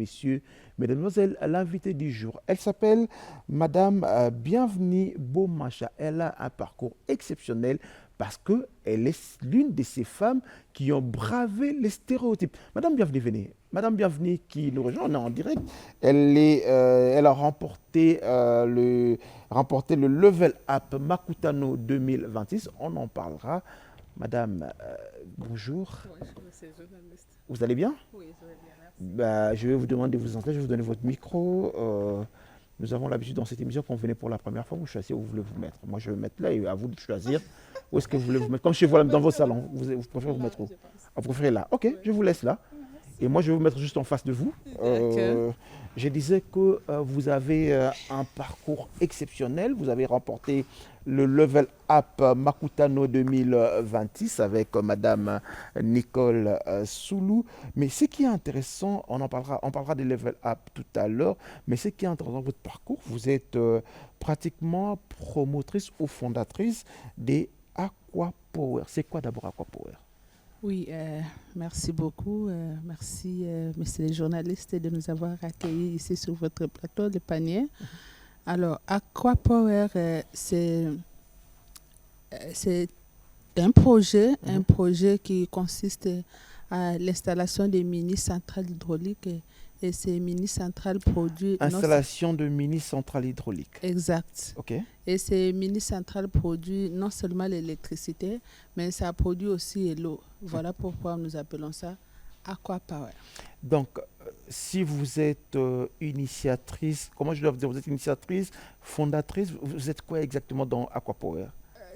messieurs, mesdames, mesdemoiselles, l'invitée du jour, elle s'appelle Madame Bienvenue Bomacha. Elle a un parcours exceptionnel parce qu'elle est l'une de ces femmes qui ont bravé les stéréotypes. Madame Bienvenue, venez. Madame Bienvenue qui nous rejoint, on est en direct. Elle a remporté le Level Up Makutano 2026. On en parlera. Madame, bonjour. Bonjour, monsieur le journaliste. Vous allez bien? Oui, je vais bien, merci. Je vais vous demander de vous installer, je vais vous donner votre micro. Nous avons l'habitude dans cette émission, quand vous venez pour la première fois, vous choisissez où vous voulez vous mettre. Moi, je vais me mettre là et à vous de choisir où est-ce que vous voulez vous mettre. Comme chez vous, dans vos salons, vous préférez vous mettre où? Vous préférez là? Ok, je vous laisse là. Et moi, je vais vous mettre juste en face de vous. Je disais que vous avez un parcours exceptionnel. Vous avez remporté le Level Up Makutano 2026 avec Madame Nicole Soulou. Mais ce qui est intéressant, on parlera des Level Up tout à l'heure, mais ce qui est intéressant dans votre parcours, vous êtes pratiquement promotrice ou fondatrice des Aquapower. C'est quoi d'abord Aquapower? Oui, merci beaucoup. Merci, monsieur le journaliste, de nous avoir accueillis ici sur votre plateau de Panier. Alors, Aquapower, c'est un projet qui consiste à l'installation des mini-centrales hydrauliques et ces mini-centrales produisent... Installation de mini-centrales hydrauliques. Exact. OK. Et ces mini-centrales produisent non seulement l'électricité, mais ça produit aussi l'eau. Voilà pourquoi nous appelons ça Aquapower. Donc, si vous êtes initiatrice, comment je dois vous dire, vous êtes initiatrice, fondatrice, vous êtes quoi exactement dans Aquapower?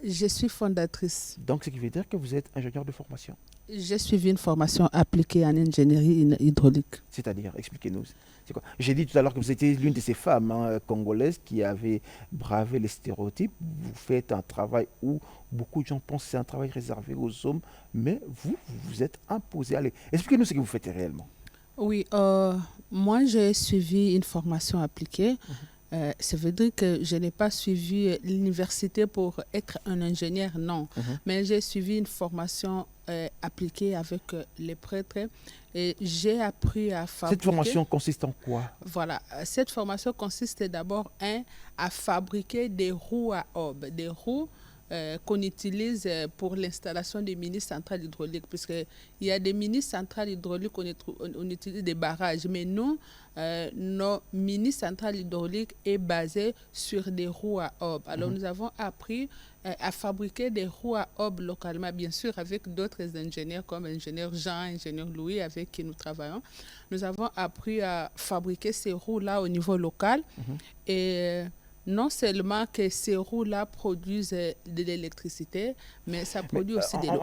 Je suis fondatrice. Donc, ce qui veut dire que vous êtes ingénieur de formation. J'ai suivi une formation appliquée en ingénierie hydraulique. C'est-à-dire, expliquez-nous. C'est quoi? J'ai dit tout à l'heure que vous étiez l'une de ces femmes congolaises qui avaient bravé les stéréotypes. Vous faites un travail où beaucoup de gens pensent que c'est un travail réservé aux hommes, mais vous vous êtes imposé. Allez, expliquez-nous ce que vous faites réellement. Oui, moi j'ai suivi une formation appliquée. Ça veut dire que je n'ai pas suivi l'université pour être un ingénieur, non. Mais j'ai suivi une formation appliquée avec les prêtres et j'ai appris à fabriquer. Cette formation consiste en quoi? Voilà, cette formation consiste d'abord à fabriquer des roues à aube, des roues qu'on utilise pour l'installation des mini-centrales hydrauliques, puisqu'il y a des mini-centrales hydrauliques, on utilise des barrages, mais nous, nos mini-centrales hydrauliques est basée sur des roues à aube. Alors nous avons appris à fabriquer des roues à aube localement, bien sûr avec d'autres ingénieurs comme ingénieur Jean, ingénieur Louis avec qui nous travaillons. Nous avons appris à fabriquer ces roues-là au niveau local et non seulement que ces roues-là produisent de l'électricité, mais ça produit aussi de l'eau.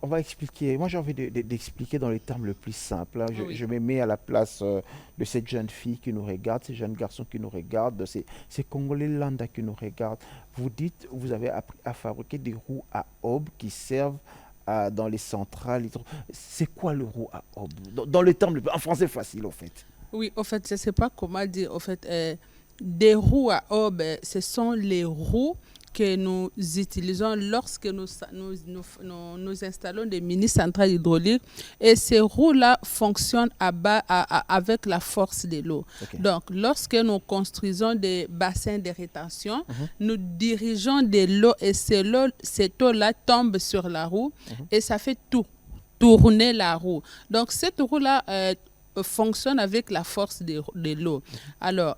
On va expliquer. Moi, j'ai envie d'expliquer dans les termes le plus simples. Oui. Je me mets à la place de cette jeune fille qui nous regarde, ces jeunes garçons qui nous regardent, ces Congolais lambda qui nous regardent. Vous dites, vous avez appris à fabriquer des roues à aube qui servent dans les centrales. C'est quoi le roue à aube? Dans le terme, en français facile, en fait. Oui, en fait, je ne sais pas comment dire. En fait, des roues à aube, ce sont les roues que nous utilisons lorsque nous installons des mini-centrales hydrauliques. Et ces roues-là fonctionnent avec la force de l'eau. Okay. Donc, lorsque nous construisons des bassins de rétention, nous dirigeons de l'eau et cette eau-là tombe sur la roue et ça fait tourner la roue. Donc, cette roue-là fonctionne avec la force de l'eau. Alors,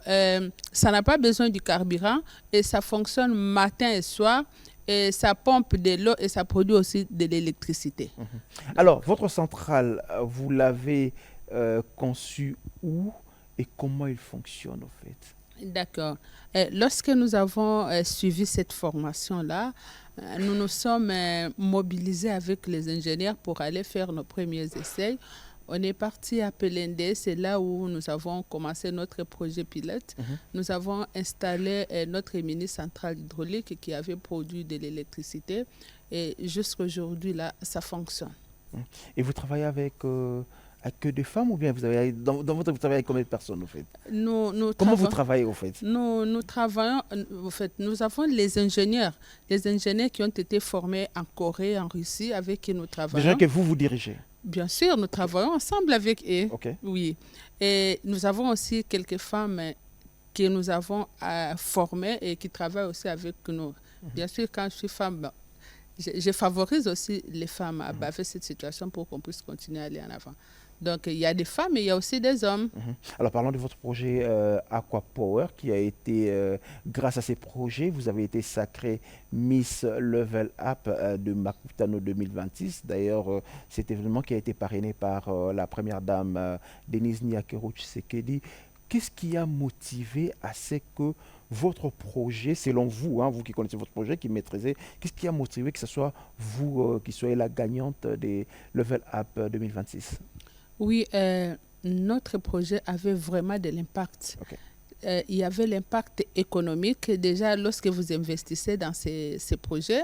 ça n'a pas besoin du carburant et ça fonctionne matin et soir et ça pompe de l'eau et ça produit aussi de l'électricité. Alors, votre centrale, vous l'avez conçue où et comment il fonctionne au fait? D'accord. Lorsque nous avons suivi cette formation-là, nous nous sommes mobilisés avec les ingénieurs pour aller faire nos premiers essais. On est parti à Pelende, c'est là où nous avons commencé notre projet pilote. Nous avons installé notre mini-centrale hydraulique qui avait produit de l'électricité et jusqu'à aujourd'hui, là, ça fonctionne. Et vous travaillez avec que des femmes ou bien vous avez, dans votre, vous travaillez avec combien de personnes au fait? Comment vous travaillez au fait? Nous travaillons, en fait, nous avons les ingénieurs qui ont été formés en Corée, en Russie, avec qui nous travaillons. Des gens que vous dirigez? Bien sûr, nous travaillons ensemble avec eux. Ok. Oui. Et nous avons aussi quelques femmes que nous avons formées et qui travaillent aussi avec nous. Bien sûr, quand je suis femme, je favorise aussi les femmes à baver cette situation pour qu'on puisse continuer à aller en avant. Donc, il y a des femmes et il y a aussi des hommes. Alors, parlons de votre projet Aqua Power qui a été, grâce à ces projets, vous avez été sacrée Miss Level Up de Makutano 2026. D'ailleurs, cet événement qui a été parrainé par la première dame Denise Nyakero Tshisekedi. Qu'est-ce qui a motivé à ce que votre projet, selon vous, hein, vous qui connaissez votre projet, qui maîtrisez, qu'est-ce qui a motivé que ce soit vous qui soyez la gagnante des Level Up 2026? Oui, notre projet avait vraiment de l'impact. Ok. Il y avait l'impact économique déjà lorsque vous investissez dans ces projets,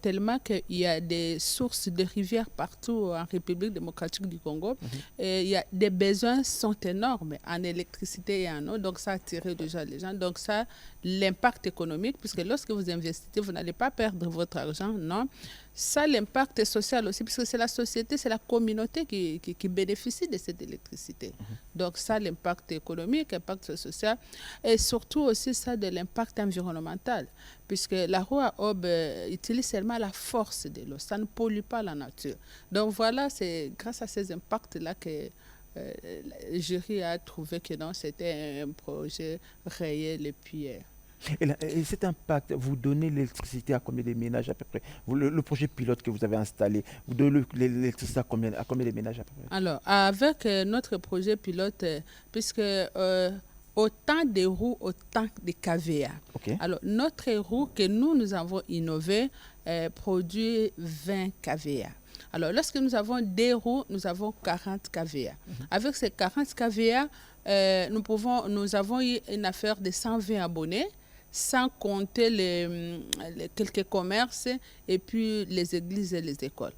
tellement qu'il y a des sources de rivières partout en République démocratique du Congo. Et il y a, des besoins sont énormes en électricité et en eau, donc ça a attiré déjà les gens. Donc ça, l'impact économique, puisque lorsque vous investissez, vous n'allez pas perdre votre argent, non. Ça, l'impact social aussi, puisque c'est la société, c'est la communauté qui bénéficie de cette électricité. Donc ça, l'impact économique, l'impact social, et surtout aussi ça de l'impact environnemental, puisque la roue à aube utilise seulement la force de l'eau, ça ne pollue pas la nature. Donc voilà, c'est grâce à ces impacts-là que le jury a trouvé que non, c'était un projet réel et puis... Et cet impact, vous donnez l'électricité à combien de ménages à peu près? Le projet pilote que vous avez installé, vous donnez l'électricité à combien de ménages à peu près? Alors, avec notre projet pilote, puisque autant de roues, autant de KVA. Ok. Alors, notre roue que nous avons innové produit 20 KVA. Alors, lorsque nous avons des roues, nous avons 40 KVA. Avec ces 40 KVA, nous avons eu une affaire de 120 abonnés, sans compter quelques commerces et puis les églises et les écoles.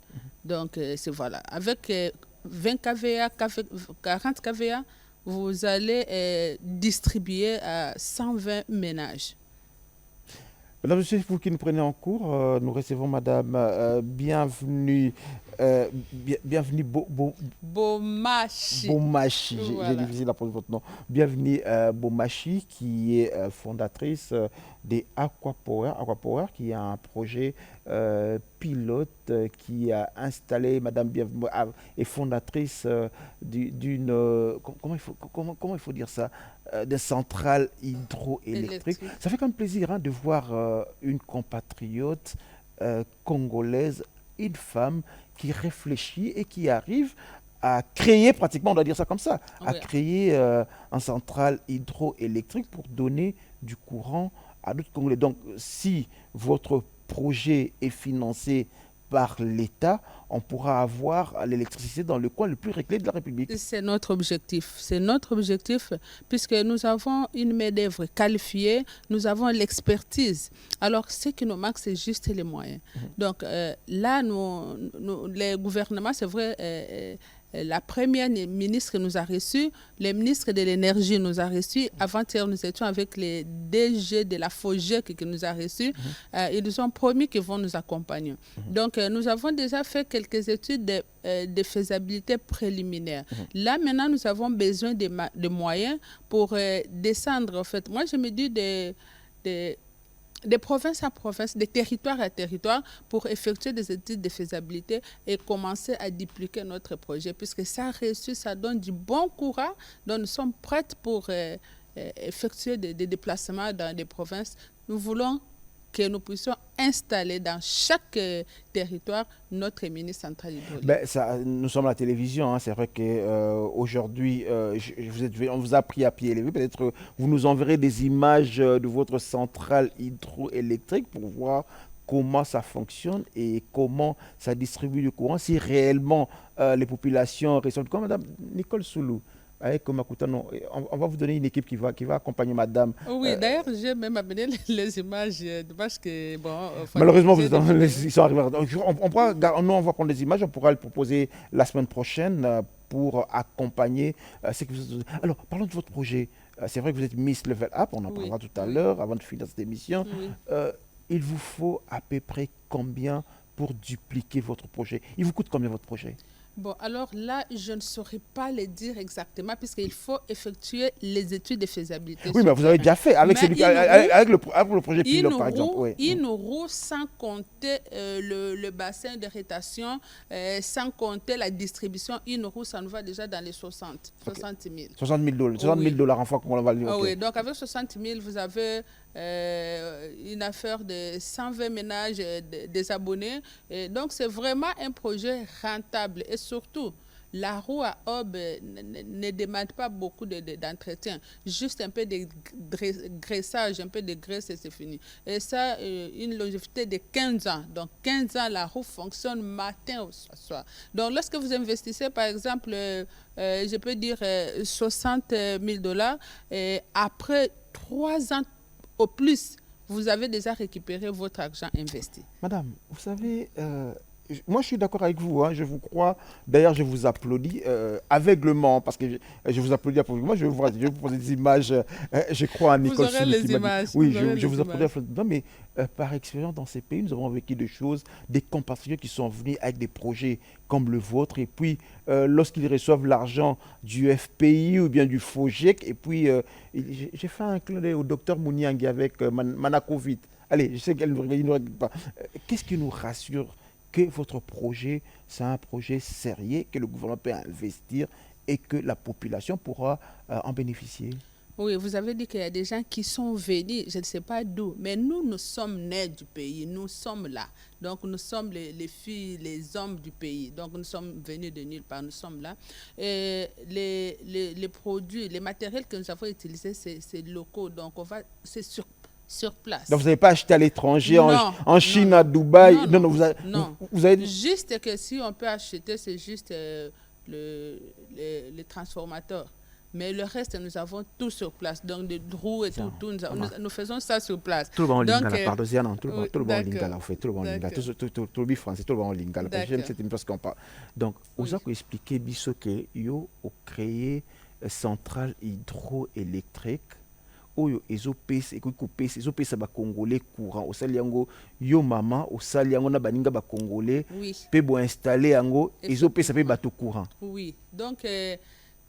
Donc, c'est voilà. Avec 20 KVA, 40 KVA, vous allez distribuer à 120 ménages. Mesdames et messieurs, vous qui nous prenez en cours, nous recevons Madame Bienvenue, Bienvenue Bomachi. Bomachi, Voilà. j'ai difficile à prononcer votre nom. Bienvenue Bomachi, qui est fondatrice des Aqua Power. Aqua Power, qui est un projet pilote qui a installé, Madame Bienvenue est fondatrice d'une, comment il faut dire ça, des centrales hydroélectriques. Ça fait quand même plaisir hein, de voir une compatriote congolaise, une femme qui réfléchit et qui arrive à créer, pratiquement, on doit dire ça comme ça, à créer une centrale hydroélectrique pour donner du courant à d'autres Congolais. Donc, si votre projet est financé par l'État, on pourra avoir l'électricité dans le coin le plus reculé de la République. C'est notre objectif. C'est notre objectif puisque nous avons une main-d'œuvre qualifiée, nous avons l'expertise. Alors, ce qui nous manque, c'est juste les moyens. Donc, là, les gouvernements, c'est vrai, la première ministre nous a reçus, le ministre de l'Énergie nous a reçus. Avant-hier, nous étions avec les DG de la FOGEC qui nous a reçus. Ils nous ont promis qu'ils vont nous accompagner. Donc, nous avons déjà fait quelques études de faisabilité préliminaire. Là, maintenant, nous avons besoin de moyens pour descendre. En fait, moi, je me dis de province à province, de territoire à territoire, pour effectuer des études de faisabilité et commencer à dupliquer notre projet, puisque ça a reçu, ça donne du bon courant, donc nous sommes prêts pour effectuer des déplacements dans des provinces. Nous voulons que nous puissions installer dans chaque territoire notre mini-centrale hydraulique. Nous sommes à la télévision, hein. C'est vrai qu'aujourd'hui, on vous a pris à pied levé. Peut-être vous nous enverrez des images de votre centrale hydroélectrique pour voir comment ça fonctionne et comment ça distribue le courant, si réellement les populations ressentent. Comme Madame Nicole Soulou, avec Makutano, on va vous donner une équipe qui va accompagner Madame. Oui, d'ailleurs, j'ai même amené les images parce que, bon... Malheureusement, ils sont arrivés. Nous, on va prendre des images, on pourra le proposer la semaine prochaine pour accompagner ce que vous... Alors, parlons de votre projet. C'est vrai que vous êtes Miss Level Up, on en parlera tout à l'heure, avant de finir cette émission. Il vous faut à peu près combien pour dupliquer votre projet? Il vous coûte combien votre projet? Bon, alors là, je ne saurais pas le dire exactement puisqu'il faut effectuer les études de faisabilité Oui, sur mais vous avez terrain. déjà fait avec, Mais avec le projet pilote, par exemple. Oui. une roue sans compter le bassin de rétention, sans compter la distribution, une roue, ça nous va déjà dans les 60 000. 60 000 dollars. 60 000 Oui. dollars en fois qu'on va le dire. Ah Ok. oui, donc avec 60 000, vous avez une affaire de 120 ménages des abonnés. Et donc, c'est vraiment un projet rentable. Et surtout, la roue à Aube ne demande pas beaucoup d'entretien. Juste un peu de graissage, un peu de graisse et c'est fini. Et ça, une longévité de 15 ans. Donc, 15 ans, la roue fonctionne matin au soir. Donc, lorsque vous investissez, par exemple, je peux dire 60 000 dollars, et après 3 ans au plus, vous avez déjà récupéré votre argent investi. Madame, vous savez, moi je suis d'accord avec vous, hein, je vous crois. D'ailleurs, je vous applaudis aveuglement, parce que je vous applaudis aveuglement. Je vais vous poser des images. Je crois à Vous Nicole aurez Soul les qui m'a dit. images. Oui, vous aurez je les vous applaudis images. aveuglement. Mais par expérience, dans ces pays, nous avons vécu des choses, des compatriotes qui sont venus avec des projets comme le vôtre. Et puis, lorsqu'ils reçoivent l'argent du FPI ou bien du FOGEC, et puis, j'ai fait un clin d'œil au docteur Mouniangui avec Manacovid. Allez, je sais qu'elle ne regarde pas. Qu'est-ce qui nous rassure que votre projet, c'est un projet sérieux, que le gouvernement peut investir et que la population pourra en bénéficier? Oui, vous avez dit qu'il y a des gens qui sont venus, je ne sais pas d'où, mais nous sommes nés du pays, nous sommes là. Donc, nous sommes les filles, les hommes du pays. Donc, nous sommes venus de nulle part, nous sommes là. Et les produits, les matériels que nous avons utilisés, c'est locaux. Donc, c'est sur place. Donc, vous n'avez pas acheté à l'étranger, Non, en Chine, à Dubaï. non, non, Vous avez, non. vous avez... Juste que si on peut acheter, c'est juste le transformateur. Mais le reste, nous avons tout sur place. Donc, des roues et tout, nous faisons ça sur place. Tout le monde en Donc, lingala, pardon, tout le monde en lingala, d'accord. en fait, tout le monde en lingala, tout le monde français, tout le monde en lingala. J'aime cette image qu'on parle. Donc, vous avez expliqué, biso, que yo a créé une centrale hydroélectrique. Oyo ezopesa ezopesa ba congolais courant osali yango yo mama osali yango na baninga ba congolais pe bo installer yango ezopesa pe bato courant. Oui, donc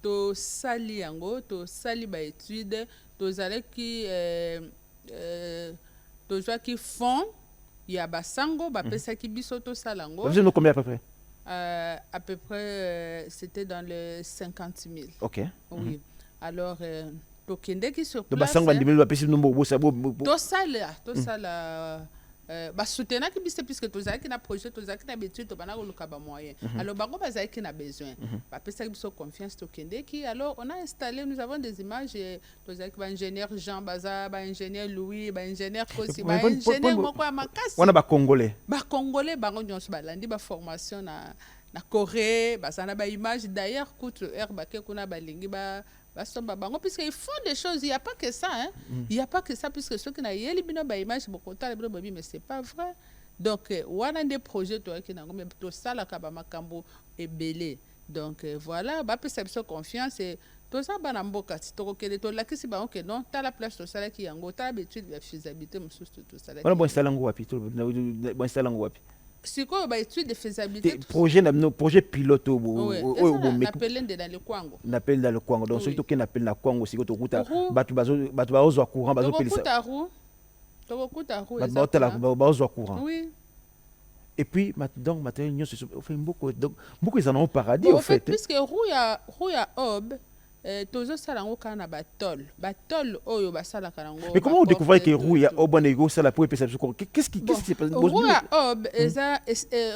to sali yango to sali ba étude to zaleki to jwa ki fond ya basango ba pesa ki biso to salango. Vous avez combien à peu près? À peu près c'était dans le 50 000. OK. Oui. Alors tokendeki sur place. Tosala basoutenaki biso puisque tozalaki na projet tozalaki na bétude tobanda koluka bamoyen. Alors bango bazalaki na besoin bapesaki biso confiance tokendeki. Alors on a installé, nous avons des images, tozalaki baingénieur Jean Baza, baingénieur Louis, baingénieur Kosi, baingénieur moko ya makasi. Wana bakongolais Bango nyonso balandi baformation na Corée, basana ba image d'ailleurs kutu bake kuna balingi puisqu'ils font des choses, il n'y a pas que ça. Hein? Il n'y a pas que ça, puisque ceux qui n'ont pas d'image, mais ce n'est pas vrai. Donc, on a des projets qui ont tout ça, la Kabamakambo est belé. Donc, voilà, bah, puis ça confiance. Et tout ça, bah, n'amboka, si tu reconnais, tu l'as qui si bah, ok, non, tu as la place, tout ça, qui est en gros, tu as l'habitude de la faisabilité, tout ça. On a bon installé en Guapi, bon installé en Guapi. C'est quoi bah étude de faisabilité projet pilote on appelle dans le Kwango. On appelle dans le Kwango. Donc celui qui appelle dans le Kwango c'est que tu route batu bazo courant bazo pelisa. Tu route bazo courant. Oui. Et puis donc matériel nous se fait beaucoup ils en ont au paradis au fait. Puisque rouya ob tozo salango kana batol oyo basala karango. Mais comment on découvre que rouya ob on ego ça la pour passer qu'est-ce qui s'est passé? Rouya ob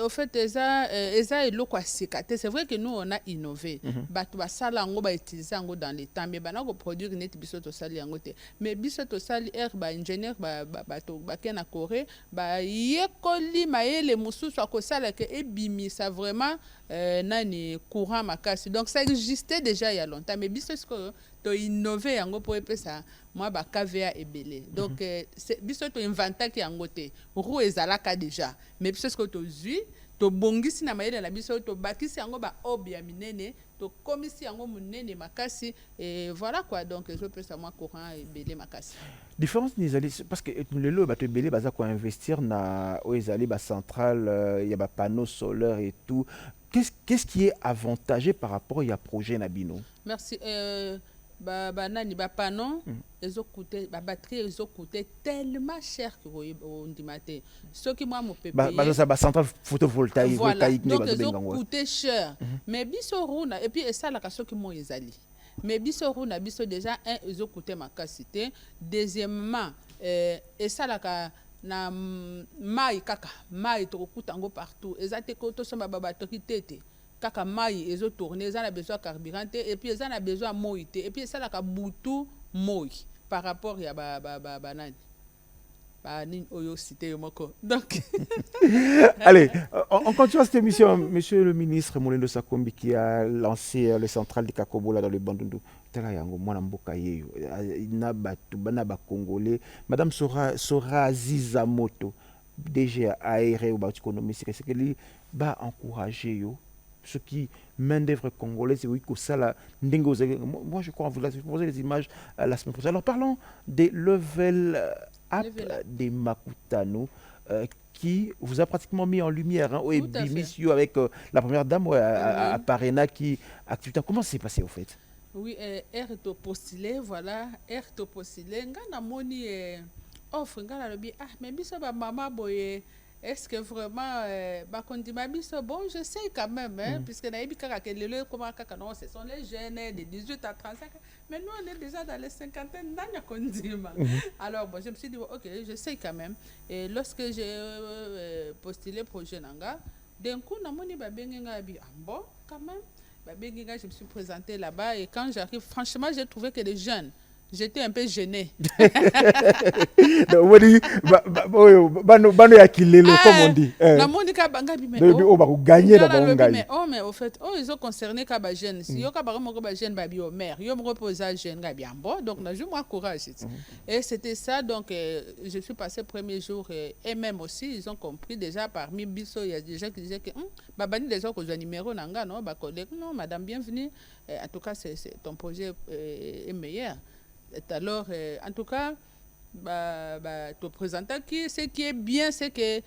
au fait eza eloko asikate. C'est vrai que nous on a innové. Batu basalango ba utiliser yango dans les temps mais bana ko produire net biso to sali yango te. Mais biso to sali ba ingénieur bato ba kena Corée ba yekoli mayele mususu akosala ke ebimi ça vraiment nani courant makasi. Donc ça existait déjà il y a longtemps mais biso ce to innover yango pour epesa moi ba KVA ebele. Donc biso to inventer ki yango te. Roue ezalaka déjà. Mais biso ce que to zui to bongisi na mayele na biso to bakisi yango ba obia minene to komisi yango munene makasi et voilà quoi. Donc je peux ça moi courant ebele makasi. Différence des alliés parce que le lot bato ebele baza ko investir na o ezali ba centrale il y a ba panneaux solaires et tout. qu'est-ce qui est avantagé par rapport à projet Nabino? Merci. Nani panon ils ont coûté batterie ils ont coûté tellement cher que on dit matin ce qui moi mon pépé ça centrale photovoltaïque voilà donc ils ont coûté cher mais biso runa et puis ça la question que moi ils allient mais biso runa biso déjà un ils ont coûté ma capacité deuxièmement et ça la na mai kaka mai to kutango partout ezate ko to soma batterie tete kaka mai ezo tourner ils ont besoin de carburant et puis ils ont besoin de moïté et puis ça la ka butu moi par rapport à banane oyo cité moko donc allez on continue cette émission. Monsieur le ministre Moulindo Sakombi qui a lancé le central de Kakobola dans le Bandundu tela yango mwana mboka yeyo na batu bana ba congolais madame Sora Azizamoto DG aéré au bâti économique c'est que lui va encourager yo ce qui main d'œuvre congolaise c'est oui que ça la moi je crois vous poser les images la semaine prochaine. Alors parlons des level up des Makutano qui vous a pratiquement mis en lumière au Ebimisio avec la première dame à Parena qui activité. Comment ça s'est passé au fait? Oui, to postulé, voilà, to postulé. Ngana moni offre ngana lobi mais biso ba maman boye. Est-ce que vraiment biso bon je sais quand même puisque na ibika ka lelo comment kaka non ce sont les jeunes de 18 à 35 mais nous on est déjà dans les cinquantaines nanya kondima. Alors bon je me suis dit OK, je sais quand même et lorsque j'ai postulé projet nanga d'un coup na moni ba benga bi bon quand même ba benga je me suis présenté là-bas et quand j'arrive franchement j'ai trouvé que les jeunes j'étais un peu gênée. Bano ya kilelo comme on dit. La Monica Bangabi mais gagner mais au fait ils ont concerné kaba jeune si yo kaba mo ba jeune babi au maire yo me reposa jeune gabi ambo donc na joue moi courage et c'était ça donc je suis passé premier jour et même aussi ils ont compris déjà parmi biso il y a des gens qui disaient que babani des gens que numéro nanga non ba collègue non madame bienvenue en tout cas c'est ton projet est meilleur. Et alors, en tout cas, te présenter ce qui est bien, c'est que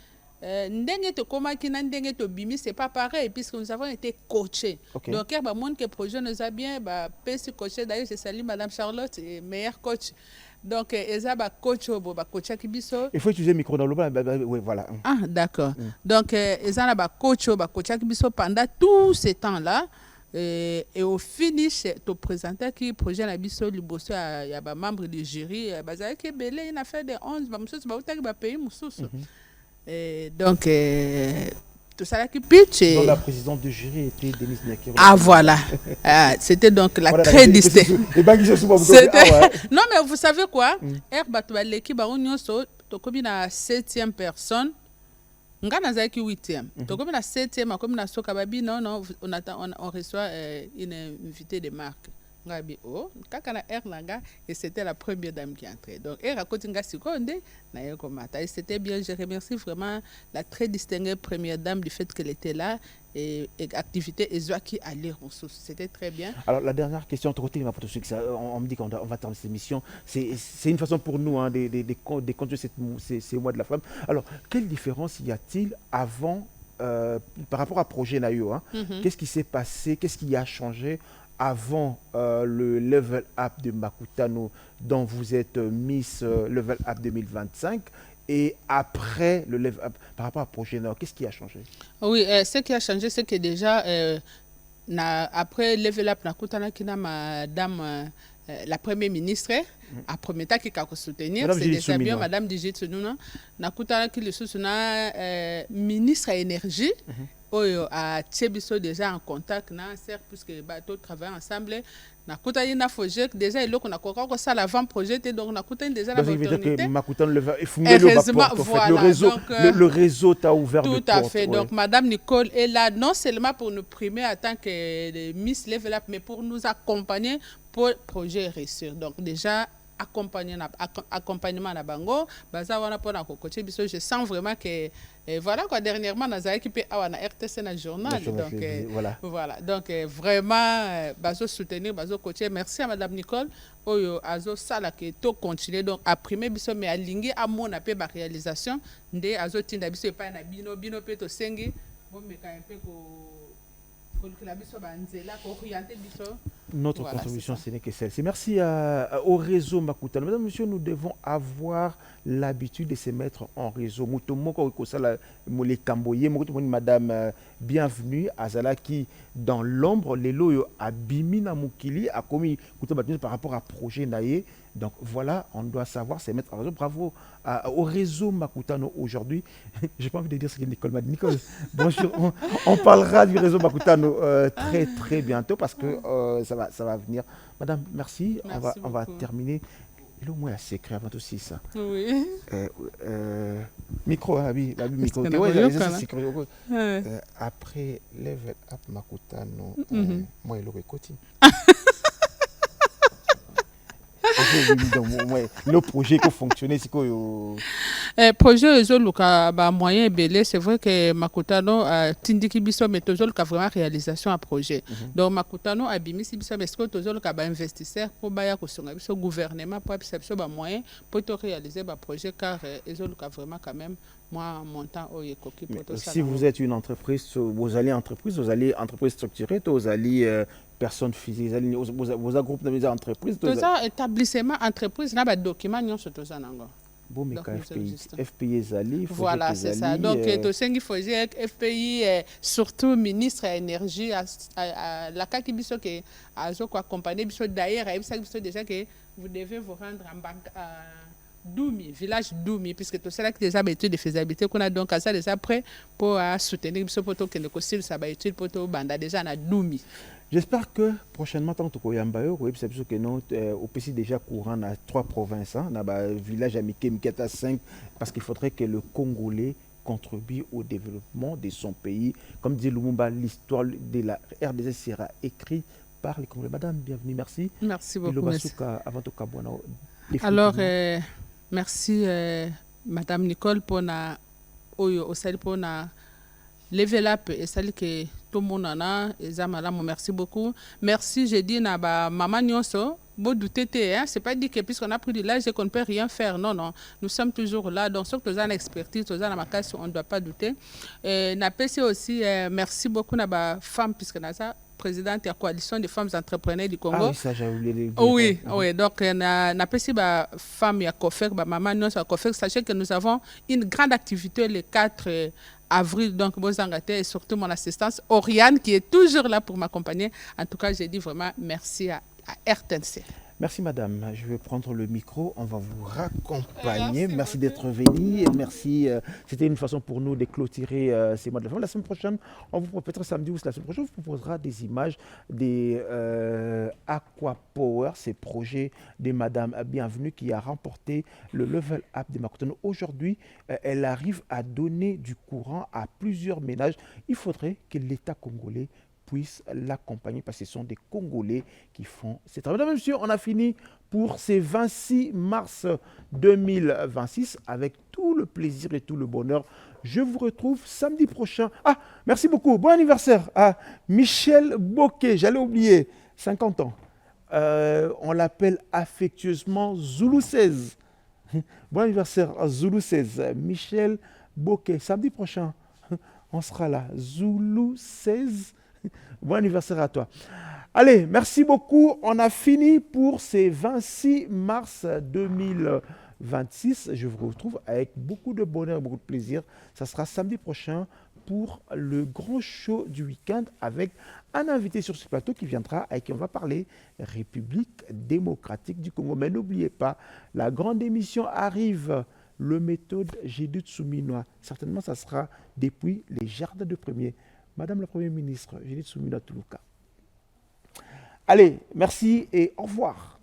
ndenge to koma ki na ndenge to bimi c'est pas pareil puisque nous avons été coachés. Okay. Donc il y a monde que projet nous a bien PC coaché d'ailleurs je salue madame Charlotte meilleure coach. Donc eza coach coach ki biso. Il faut utiliser micro dans le bas oui voilà. Ah d'accord. Donc eza na coach ki biso pendant tout ce temps-là. Et au finish to présenter qui projet la biso liboso ya ba membre du jury bazali ke belé une affaire de 11 ba mususu ba utaki ba pays mususu et donc tout ça là qui pitch donc la présidente du jury était Denise Nyakiro. Ah voilà. C'était donc la très distingue. Non mais vous savez quoi bato ba l'équipe ba nyonso to komi na 7e personne ngana zaki 8e to comme la 7e comme na soka babi non on reçoit une invitée de marque ngabi kaka na nanga et c'était la première dame qui entrait donc a kotinga seconde na yeko mata et c'était bien. Je remercie vraiment la très distinguée première dame du fait qu'elle était là et activité qui allait c'était très bien. Alors la dernière question on me dit qu'on va terminer cette émission, c'est une façon pour nous de continuer ces mois de la femme. Alors quelle différence y a-t-il avant par rapport à projet Nayo qu'est-ce qui s'est passé, qu'est-ce qui a changé avant le level up de Makutano dont vous êtes Miss Level Up 2025 et après le level up par rapport à projet Nord, qu'est-ce qui a changé? Oui, ce qui a changé c'est que déjà après level up Nakutana kina madame la première ministre a promis qui a soutenir c'est déjà bien madame Digit Sununa Nakutana qui le soutient ministre à énergie. Oyo a Tchebiso déjà en contact na certes puisque bateau travaillent ensemble na kutani na projet déjà il qu'on a encore ça l'avant projet donc na kutani déjà la opportunité le réseau t'a ouvert tout à fait donc madame Nicole est là non seulement pour nous primer en tant que Miss Level Up mais pour nous accompagner pour projet réussir donc déjà accompagnement na bango baza wana pona ko coacher biso. Je sens vraiment que voilà quoi dernièrement na équipe awa na RTC na journal donc voilà donc vraiment bazo soutenir bazo coacher. Merci à madame Nicole oyo azo sala que to continuer donc à primer biso mais alingi amona pe ba réalisation nde azo tinda biso pa na bino pe to sengi bon mais quand un peu Notre Voilà, contribution, c'est ça. ce n'est que celle-ci. Merci au réseau Makutano. Mesdames, Messieurs, nous devons avoir l'habitude de se mettre en réseau. Mutomoko Kosala Mole Kamboye, Madame, bienvenue à Zalaki dans l'ombre. Lelo Abimina Mukili a commis par rapport à projet Naye. Donc voilà, on doit savoir se mettre en réseau. Bravo au réseau Makutano aujourd'hui. J'ai pas envie de dire ce que Nicole m'a dit. Nicole, bonjour. On parlera du réseau Makutano très très bientôt parce que ça va venir. Madame, merci. Merci On va beaucoup. terminer. Il est au moins assez secret avant tout ça. Oui. Micro, micro. Est-ce que Ouais, nous ça, voyons, c'est secret. Ouais. Après Level Up Makutano, moi, il aurait côté. Le projet qui fonctionne, c'est quoi? Projet réseau luka ba moyen belé, c'est vrai que Makutano tindiki biso mais toujours luka vraiment réalisation à projet. Donc Makutano a bimisi biso mais ce que toujours luka ba investisseur pour ba ya ko songa biso gouvernement pour biso ba moyen pour to réaliser ba projet car réseau luka vraiment quand même moi montant au yekoki pour tout ça. Si vous êtes une entreprise, vous allez entreprise structurée, vous allez personne physique, vous groupe de entreprises, tout ça établissement entreprise na ba document nyonso to ça nango. Bon, mais FPI Zali, voilà, c'est ça. Donc, FPI, surtout ministre de l'énergie, la CAQ qui a accompagné, d'ailleurs, déjà que vous devez vous rendre en Doumi, village Doumi, puisque tout ça, des habitudes de faisabilité qu'on a donc à ça déjà prêt pour soutenir que le costume, ça va être utile pour tout banda déjà à Doumi. J'espère que prochainement, tant que Yambayo, que nous, au PC déjà courant dans 3 provinces, dans le village à Miketa 5, parce qu'il faudrait que le Congolais contribue au développement de son pays. Comme dit Lumumba, l'histoire de la RDC sera écrite par les Congolais. Madame, bienvenue, merci. Merci beaucoup. Alors, merci Madame Nicole pour level up et celle que tout le monde en a et merci beaucoup. Merci, j'ai dit na ba maman nyonso bo douter hein, c'est pas dit que puisqu'on a pris de l'âge qu'on ne peut rien faire. Non non, nous sommes toujours là donc sauf que nous avons l'expertise, nous avons la casse, on ne doit pas douter. Et n'a pas aussi merci beaucoup na ba femme puisque na ça présidente de la coalition des femmes entrepreneurs du Congo. Ah oui, ça j'ai oublié de dire. Oui, oui. Donc, na pesi ba femme ya Kofek, ba maman non sa Kofek. Sachez que nous avons une grande activité le 4 avril. Donc, Bozangate et surtout mon assistance Oriane qui est toujours là pour m'accompagner. En tout cas, j'ai dit vraiment merci à RTNC. Merci madame, je vais prendre le micro, on va vous raccompagner. Merci d'être venu, merci, c'était une façon pour nous de clôturer ces mois de la fin. La semaine prochaine, on vous proposera, peut-être samedi ou la semaine prochaine, on vous proposera des images des Aqua Power, ces projets de madame Bienvenue qui a remporté le Level Up de Makutano. Aujourd'hui, elle arrive à donner du courant à plusieurs ménages. Il faudrait que l'État congolais puisse l'accompagner parce que ce sont des Congolais qui font ces travaux. Mesdames et messieurs, on a fini pour ces 26 mars 2026 avec tout le plaisir et tout le bonheur. Je vous retrouve samedi prochain. Ah, merci beaucoup. Bon anniversaire à Michel Bokeh. J'allais oublier, 50 ans. On l'appelle affectueusement Zoulou 16. Bon anniversaire à Zoulou 16. Michel Bokeh. Samedi prochain, on sera là. Zoulou 16. Bon anniversaire à toi. Allez, merci beaucoup. On a fini pour ces 26 mars 2026. Je vous retrouve avec beaucoup de bonheur et beaucoup de plaisir. Ça sera samedi prochain pour le grand show du week-end avec un invité sur ce plateau qui viendra et qui on va parler République démocratique du Congo. Mais n'oubliez pas, la grande émission arrive. Le méthode Judith Souminois. Certainement, ça sera depuis les jardins de premier. Madame la Première ministre, Judith Souminois Toulouka. Allez, merci et au revoir.